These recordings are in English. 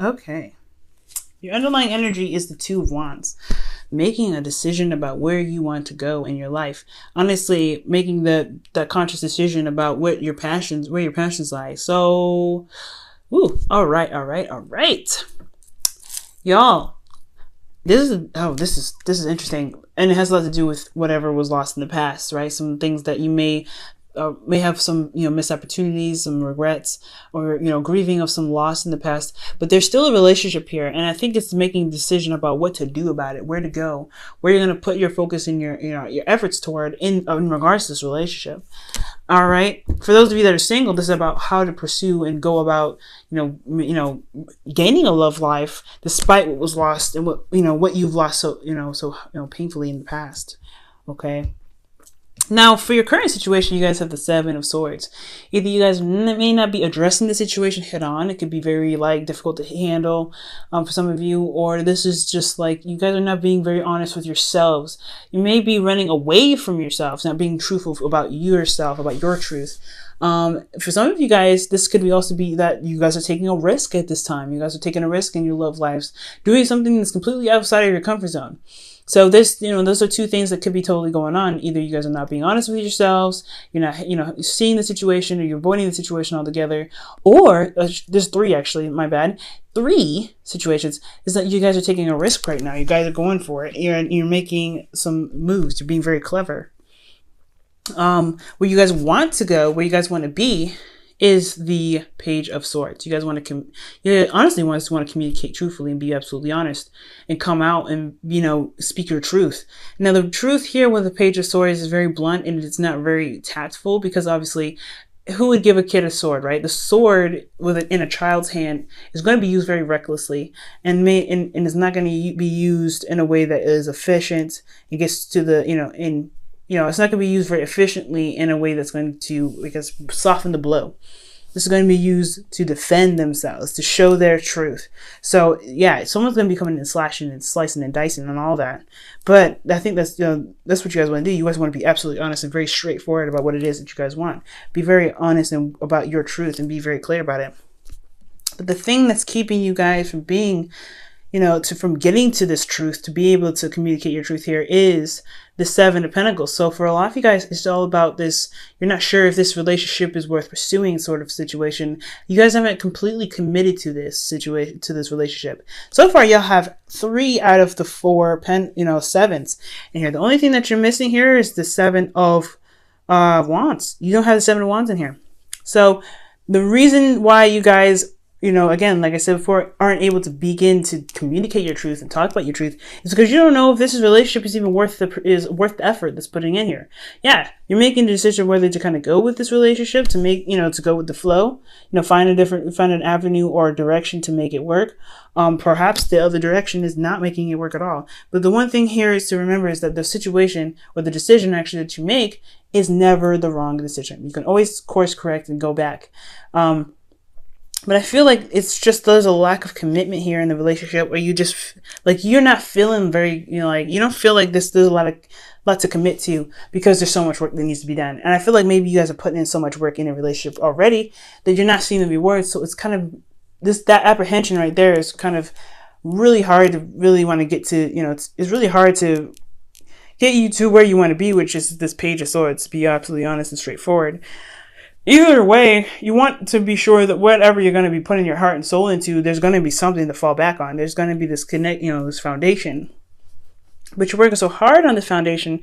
Okay. Your underlying energy is the Two of Wands. Making a decision about where you want to go in your life. Honestly, making that conscious decision about where your passions lie. So, all right. Y'all, this is interesting, and it has a lot to do with whatever was lost in the past, right? Some things that you may have some missed opportunities, some regrets, or grieving of some loss in the past, but there's still a relationship here, and I think it's making a decision about what to do about it, where to go, where you're going to put your focus and your efforts toward in regards to this relationship. All right, for those of you that are single, this is about how to pursue and go about gaining a love life despite what was lost and what you've lost so painfully in the past. Okay. Now, for your current situation, you guys have the Seven of Swords. Either you guys may not be addressing the situation head on. It could be very difficult to handle for some of you, or this is just you guys are not being very honest with yourselves. You may be running away from yourselves, not being truthful about yourself, about your truth. For some of you guys, this could also be that you guys are taking a risk at this time. You guys are taking a risk in your love lives, doing something that's completely outside of your comfort zone. So those are two things that could be totally going on. Either you guys are not being honest with yourselves, you're not, seeing the situation, or you're avoiding the situation altogether. Or there's three, actually, my bad. Three situations is that you guys are taking a risk right now. You guys are going for it. You're making some moves. You're being very clever. Where you guys want to go, where you guys want to be, is the Page of Swords. You guys want to honestly want to communicate truthfully and be absolutely honest and come out and speak your truth. Now, the truth here with the Page of Swords is very blunt and it's not very tactful, because obviously, who would give a kid a sword, right? The sword in a child's hand is going to be used very recklessly and is not going to be used in a way that is efficient and gets to the it's not going to be used very efficiently in a way that's going to, soften the blow. This is going to be used to defend themselves, to show their truth. So, yeah, someone's going to be coming and slashing and slicing and dicing and all that. But I think that's what you guys want to do. You guys want to be absolutely honest and very straightforward about what it is that you guys want. Be very honest about your truth and be very clear about it. But the thing that's keeping you guys from being from getting to this truth, to be able to communicate your truth here, is the Seven of Pentacles. So for a lot of you guys, it's all about this. You're not sure if this relationship is worth pursuing sort of situation. You guys haven't completely committed to this situation, to this relationship. So far, y'all have 3 out of the 4 sevens in here. The only thing that you're missing here is the Seven of Wands. You don't have the Seven of Wands in here. So the reason why you guys again, like I said before, aren't able to begin to communicate your truth and talk about your truth is because you don't know if this relationship is even worth the effort that's putting in here. Yeah, you're making the decision whether to kind of go with this relationship, to make, to go with the flow, find an avenue or direction to make it work. Perhaps the other direction is not making it work at all. But the one thing here is to remember is that the situation or the decision actually that you make is never the wrong decision. You can always course correct and go back. But I feel like it's just there's a lack of commitment here in the relationship where you just you're not feeling very you don't feel like there's a lot to commit to because there's so much work that needs to be done. And I feel like maybe you guys are putting in so much work in a relationship already that you're not seeing the rewards. So it's kind of that apprehension right there is kind of really hard to really want to get to. It's really hard to get you to where you want to be, which is this Page of Swords. To be absolutely honest and straightforward. Either way, you want to be sure that whatever you're going to be putting your heart and soul into, there's going to be something to fall back on. There's going to be this this foundation. But you're working so hard on this foundation,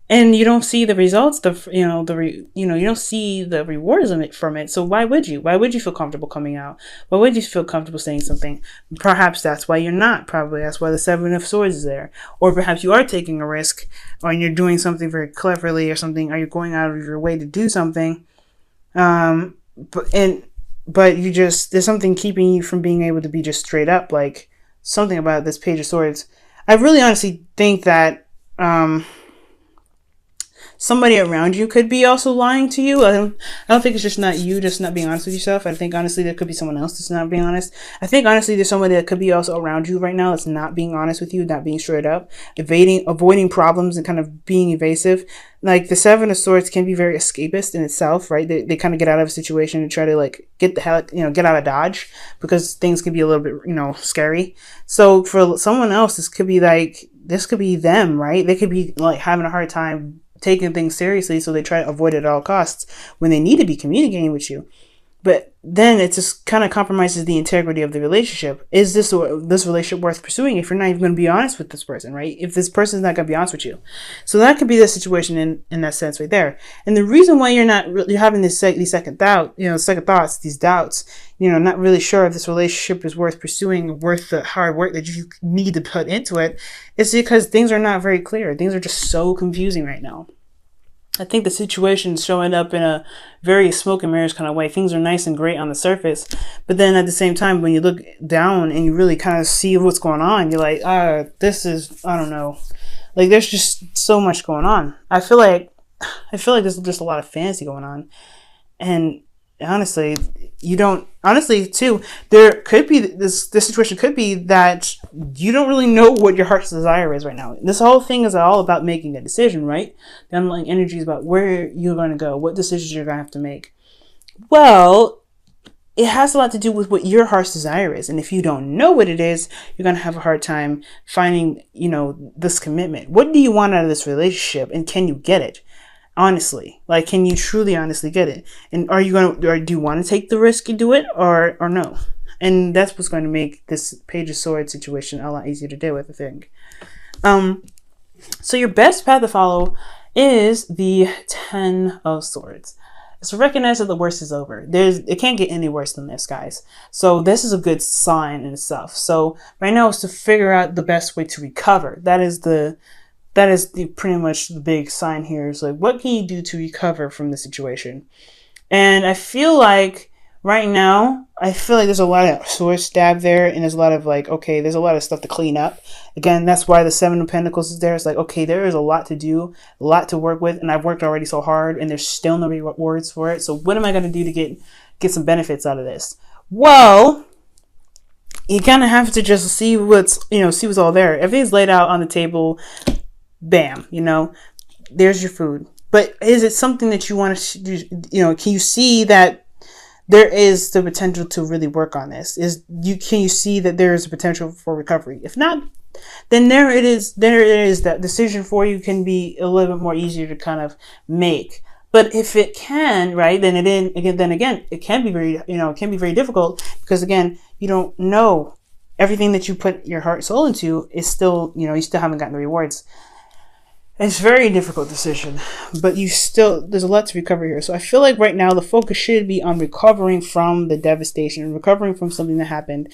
and you don't see the results. You don't see the rewards from it. So why would you? Why would you feel comfortable coming out? Why would you feel comfortable saying something? Perhaps that's why you're not. Probably that's why the Seven of Swords is there. Or perhaps you are taking a risk, or you're doing something very cleverly, or something, or you're going out of your way to do something. But you just, there's something keeping you from being able to be just straight up, something about this Page of Swords. I really honestly think that, somebody around you could be also lying to you. I don't think it's just not you just not being honest with yourself. I think honestly there could be someone else that's not being honest. I think honestly there's somebody that could be also around you right now that's not being honest with you, not being straight up, avoiding problems and kind of being evasive. Like the Seven of Swords can be very escapist in itself, right? They kind of get out of a situation and try to like get the hell, get out of Dodge because things can be a little bit, scary. So for someone else, this could be them, right? They could be like having a hard time taking things seriously. So they try to avoid it at all costs when they need to be communicating with you. But then it just kind of compromises the integrity of the relationship. Is this relationship worth pursuing if you're not even going to be honest with this person, right? If this person's not going to be honest with you. So that could be the situation in that sense right there. And the reason why you're having these second thoughts, these doubts, not really sure if this relationship is worth pursuing, worth the hard work that you need to put into it, is because things are not very clear. Things are just so confusing right now. I think the situation's showing up in a very smoke and mirrors kind of way. Things are nice and great on the surface, but then at the same time, when you look down and you really kind of see what's going on, you're like, I don't know. Like there's just so much going on. I feel like there's just a lot of fantasy going on. And honestly, too, there could be this situation could be that you don't really know what your heart's desire is right now. This whole thing is all about making a decision, right? The underlying energy is about where you're going to go, what decisions you're going to have to make. Well, it has a lot to do with what your heart's desire is. And if you don't know what it is, you're going to have a hard time finding, this commitment. What do you want out of this relationship? And can you get it? Honestly, like, can you truly honestly get it? And do you want to take the risk and do it or no? And that's what's going to make this Page of Swords situation a lot easier to deal with, I think. So your best path to follow is the Ten of Swords. So recognize that the worst is over. It can't get any worse than this, guys. So this is a good sign in itself. So right now is to figure out the best way to recover. That is pretty much the big sign here. Is like, what can you do to recover from the situation? And I feel like right now, there's a lot of sword stab there, and there's a lot of there's a lot of stuff to clean up. Again, that's why the Seven of Pentacles is there. It's like, okay, there is a lot to do, a lot to work with, and I've worked already so hard, and there's still no rewards for it. So what am I going to do to get some benefits out of this? Well, you kind of have to just see what's all there. Everything's laid out on the table. Bam, there's your food. But is it something that you want to do? Can you see that there is the potential to really work on this? Can you see that there is a potential for recovery? If not, then there it is. That decision for you can be a little bit more easier to kind of make. But if it can, right, then it can be very difficult because again, you don't know everything that you put your heart and soul into is still, you still haven't gotten the rewards. It's a very difficult decision, but there's a lot to recover here. So I feel like right now the focus should be on recovering from the devastation, recovering from something that happened.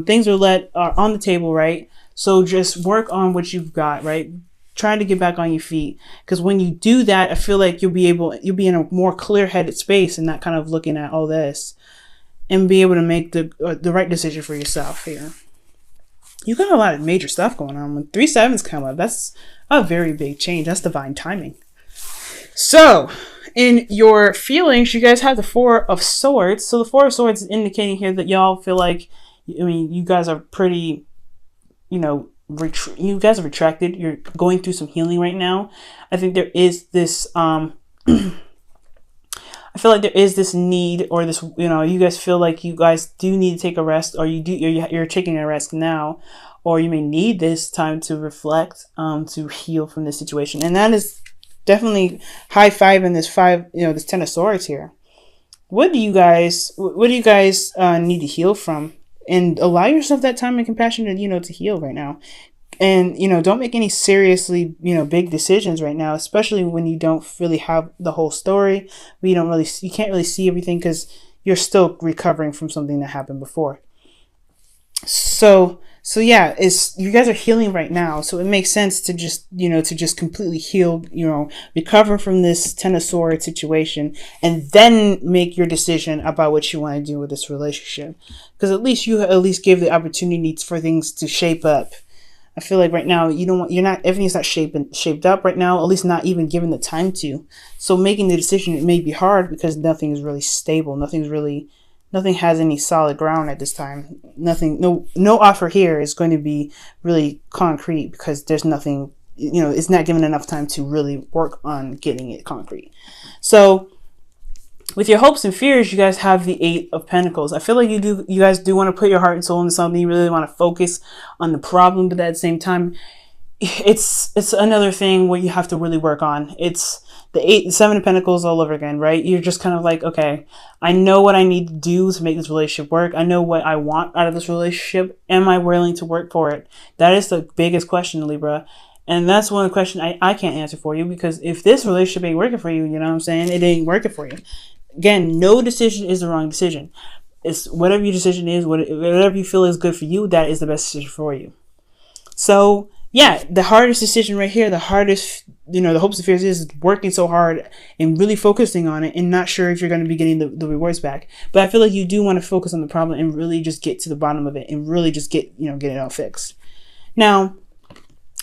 Things are on the table, right? So just work on what you've got, right? Trying to get back on your feet. Because when you do that, I feel like you'll be in a more clear-headed space and not kind of looking at all this and be able to make the right decision for yourself here. You got a lot of major stuff going on. When 3 sevens come up, that's a very big change. That's divine timing. So, in your feelings, you guys have the Four of Swords. So the Four of Swords is indicating here that y'all feel like, you guys are pretty, you guys are retracted. You're going through some healing right now. I think there is this, I feel like there is this need or this, you guys feel like you guys do need to take a rest, or you're taking a rest now, or you may need this time to reflect, to heal from this situation. And that is definitely high five in this this Ten of Swords here. What do you guys need to heal from? And allow yourself that time and compassion to heal right now. And, don't make any seriously, big decisions right now, especially when you don't really have the whole story. You can't really see everything because you're still recovering from something that happened before. So yeah, you guys are healing right now. So it makes sense to just completely heal, recover from this Ten of Swords situation and then make your decision about what you want to do with this relationship. Because at least give the opportunity for things to shape up. I feel like right now everything's not shaped up right now, at least not even given the time to. So making the decision, it may be hard because nothing is really stable. Nothing has any solid ground at this time. No offer here is going to be really concrete because there's nothing, it's not given enough time to really work on getting it concrete. So with your hopes and fears, you guys have the Eight of Pentacles. I feel like you guys do want to put your heart and soul into something. You really want to focus on the problem, but at the same time, it's another thing where you have to really work on. It's the Seven of Pentacles all over again, right? You're just kind of like, okay, I know what I need to do to make this relationship work. I know what I want out of this relationship. Am I willing to work for it? That is the biggest question, Libra. And that's one of the questions I can't answer for you, because if this relationship ain't working for you, you know what I'm saying? It ain't working for you. Again, no decision is the wrong decision. It's whatever your decision is, whatever you feel is good for you, that is the best decision for you. So yeah, the hardest decision right here, the hardest, the hopes and fears is working so hard and really focusing on it and not sure if you're going to be getting the rewards back. But I feel like you do want to focus on the problem and really just get to the bottom of it and really just get it all fixed. Now,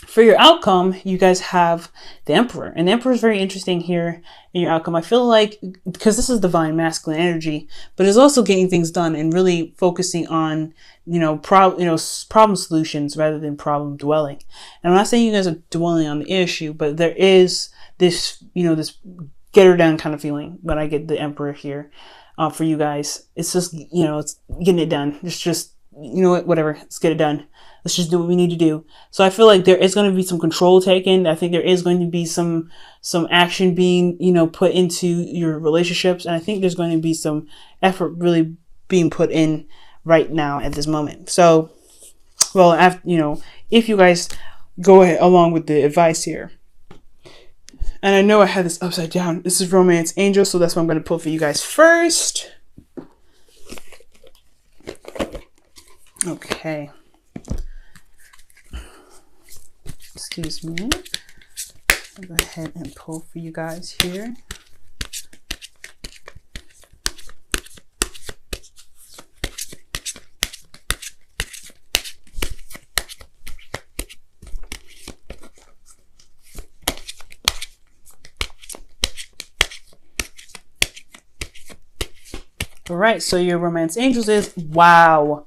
for your outcome, you guys have the Emperor. And the Emperor is very interesting here in your outcome. I feel like, because this is divine masculine energy, but it's also getting things done and really focusing on, problem solutions rather than problem dwelling. And I'm not saying you guys are dwelling on the issue, but there is this, this get her done kind of feeling when I get the Emperor here for you guys. It's just, it's getting it done. It's just, whatever, let's get it done. Let's just do what we need to do. So I feel like there is going to be some control taken. I think there is going to be some action being, put into your relationships. And I think there's going to be some effort really being put in right now at this moment. So, well, if you guys go ahead along with the advice here. And I know I had this upside down. This is Romance Angel. So that's what I'm going to pull for you guys first. Okay. Excuse me. I'll go ahead and pull for you guys here. All right, so your Romance Angels is, wow.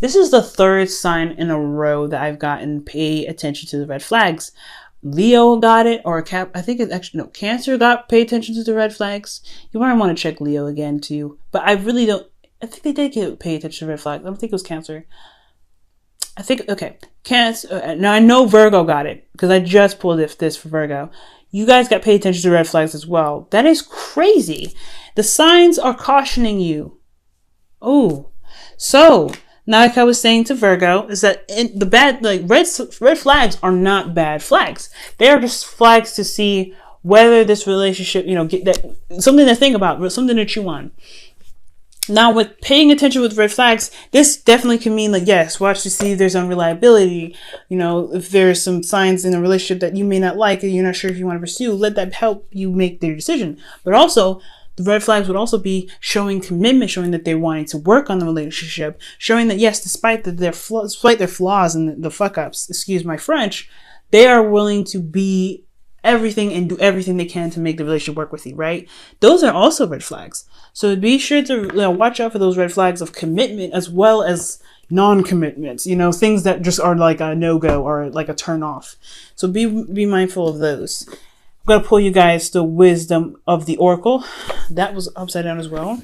This is the third sign in a row that I've gotten pay attention to the red flags. Leo got it, or I think it's actually, no, Cancer got pay attention to the red flags. You might want to check Leo again too. But I really don't, I think they did pay attention to red flags. I don't think it was Cancer. I think, okay, Cancer. Now I know Virgo got it because I just pulled this for Virgo. You guys got pay attention to red flags as well. That is crazy. The signs are cautioning you. Oh, so now, like I was saying to Virgo, is that the bad, like red flags are not bad flags. They are just flags to see whether this relationship, get that, something to think about, something to chew on. Now, with paying attention with red flags, this definitely can mean like, yes, watch to see if there's unreliability. If there's some signs in a relationship that you may not like or you're not sure if you want to pursue, let that help you make their decision. But also, the red flags would also be showing commitment, showing that they're wanting to work on the relationship, showing that, yes, despite their flaws and the fuck ups, excuse my French, they are willing to be everything and do everything they can to make the relationship work with you, right? Those are also red flags. So be sure to watch out for those red flags of commitment as well as non-commitments, things that just are like a no-go or like a turn off. So be mindful of those. I'm going to pull you guys the Wisdom of the Oracle. That was upside down as well.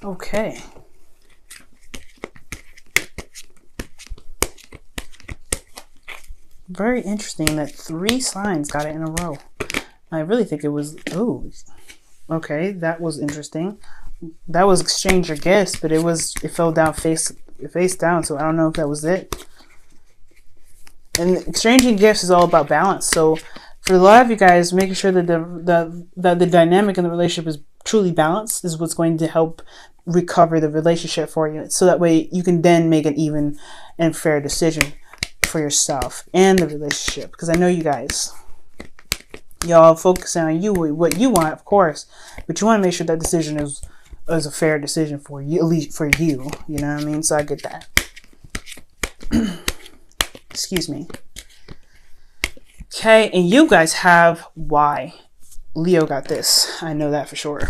Okay. Very interesting that 3 signs got it in a row. I really think it was, okay, that was interesting. That was exchange your gifts, but it fell down face down, so I don't know if that was it. And exchanging gifts is all about balance. So for a lot of you guys, making sure that the dynamic in the relationship is truly balanced is what's going to help recover the relationship for you. So that way you can then make an even and fair decision for yourself and the relationship. Because I know you guys, y'all focusing on what you want, of course, but you want to make sure that decision is is a fair decision for you, at least for you. You know what I mean? So I get that. Excuse me. Okay, and you guys have why. Leo got this. I know that for sure.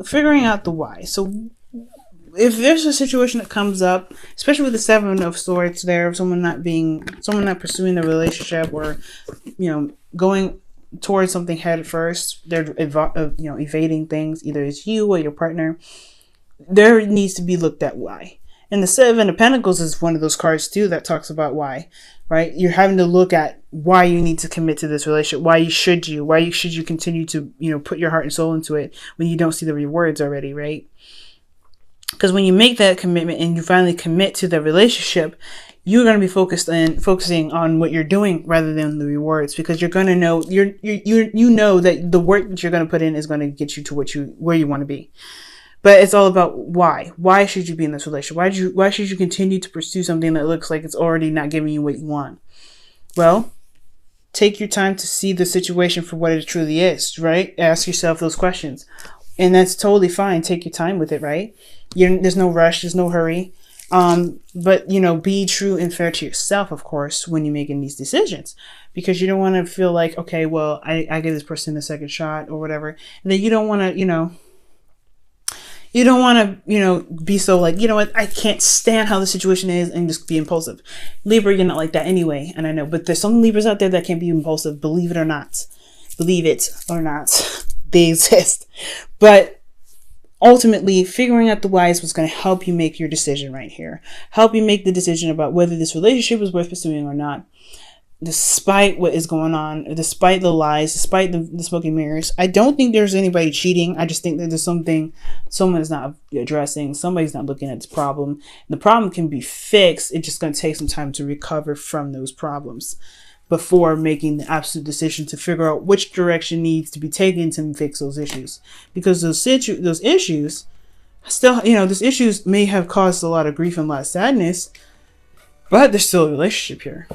Figuring out the why. So if there's a situation that comes up, especially with the Seven of Swords there, of someone not pursuing the relationship, or, you know, going towards something head first, they're evading things, either it's you or your partner, there needs to be looked at why. And the Seven of Pentacles is one of those cards too that talks about why, right? You're having to look at why you need to commit to this relationship. Why should you continue to, you know, put your heart and soul into it when you don't see the rewards already, right? Because when you make that commitment and you finally commit to the relationship, you're going to be focusing on what you're doing rather than the rewards, because you're going to know, you know that the work that you're going to put in is going to get you to where you want to be. But it's all about why. Why should you be in this relationship? Why should you continue to pursue something that looks like it's already not giving you what you want? Well, take your time to see the situation for what it truly is, right? Ask yourself those questions. And that's totally fine. Take your time with it, right? There's no rush. There's no hurry. But, you know, be true and fair to yourself, of course, when you're making these decisions, because you don't want to feel like, okay, well, I give this person a second shot or whatever. And then you don't want to, be so like, you know what, I can't stand how the situation is, and just be impulsive. Libra, you're not like that anyway. And I know, but there's some Libras out there that can be impulsive. Believe it or not. Believe it or not. They exist. But ultimately, figuring out the why is what's going to help you make your decision right here. Help you make the decision about whether this relationship is worth pursuing or not. Despite what is going on, despite the lies, despite the smoke and mirrors. I don't think there's anybody cheating. I just think that there's something someone is not addressing. Somebody's not looking at this problem. The problem can be fixed. It's just going to take some time to recover from those problems before making the absolute decision to figure out which direction needs to be taken to fix those issues. Because those issues still, those issues may have caused a lot of grief and a lot of sadness, but there's still a relationship here.